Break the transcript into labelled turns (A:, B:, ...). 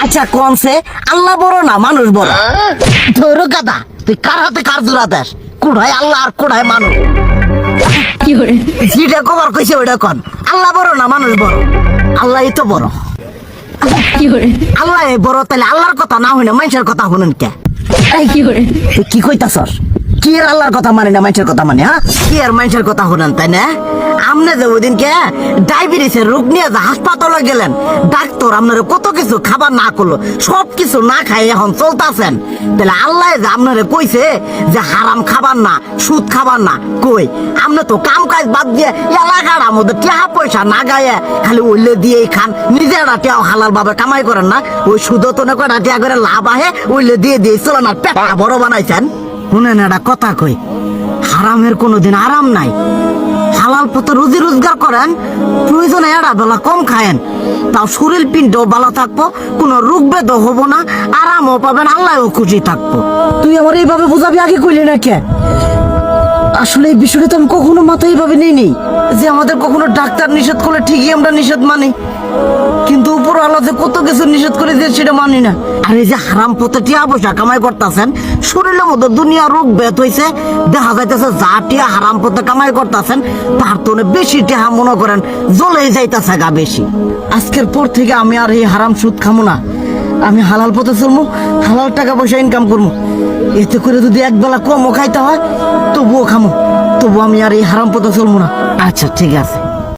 A: আচ্ছা কোনছে আল্লাহ বড় না মানুষ বড়? ধরো গাদা, তুই কার হাতে কার জোড়া দেশ? কোড়ায় আল্লাহ আর কোড়ায় মানুষ। যেটা কবার কইছে ওইটা কন। আল্লাহ বড় না মানুষ বড়? আল্লাহই তো বড়। আল্লাহ বড়, তাহলে আল্লাহর কথা না হইনা মানুষের কথা শুনেন কে? তুই কি কইতাছস? কি আর আল্লাহর কথা মানে না মানুষের কথা মানে? হ্যাঁ, কি আর মানুষের কথা শুনেন তাই না? আমনে যে ওই দিনকে ডায়াবেটিসের রোগ নিয়ে যে হাসপাতালে গেলেন, ডাক্তার আপনার কত কিছু খাবার না করলো, সব কিছু না খাই এখন চলতেছেন। তাহলে আল্লাহ যে আপনারে কইছে যে হারাম খাবার না, সুদ খাবার না, কই আপনি তো কাম কাজ বাদ দিয়ে এলাকার আমাদের টাকা পয়সা না গায়ে খালি ওইলে দিয়েই খান, নিজেরা টেও হালাল ভাবে কামাই করেন না, ওই সুদও তো না কটা টিয়া করে লাভ আহে ওইলে দিয়ে দিয়ে চলেন আর পেটটা বড় বানাইছেন। শুনেন একটা কথা কই, হারামের কোনোদিন আরাম নাই। হালাল পথে রুজি রোজগার করেন, প্রয়োজনে এড়া বেলা কম খায়েন, তাও শরীর পিণ্ডও ভালো থাকবো, কোনো রোগ বেদও হবো না, আরামও পাবেন, আল্লাহও খুশি থাকবো। তুই আমার এইভাবে বুঝাবি আগে কইলি না কে? আসলে এই বিষয়টা তো আমি কখনো মাথায় এইভাবে নিইনি যে আমাদের কখনো ডাক্তার নিষেধ করলে ঠিকই আমরা নিষেধ মানি, কিন্তু উপর আল্লাহ যে কত কিছু নিষেধ করে দিয়ে সেটা মানি না। আর এই যে হারাম পথে টিয়া পয়সা কামাই করতেছেন, শরীরের মধ্যে দুনিয়া রোগ ব্যাত হয়েছে, দেখা যাইতেছে যা টিয়া হারাম পথে কামাই করতেছেন তার তো বেশি টিয়া মনে করেন জ্বলে যাইতেছে গা বেশি। আজকের পর থেকে আমি আর এই হারাম সুদ খামো না, আমি হালাল পথে চলবো, হালাল টাকা পয়সা ইনকাম করবো। এতে করে যদি একবেলা কমও খাইতে হয় তবুও খামো, তবু আমি আর এই হারাম পথে চলবো না। আচ্ছা ঠিক আছে।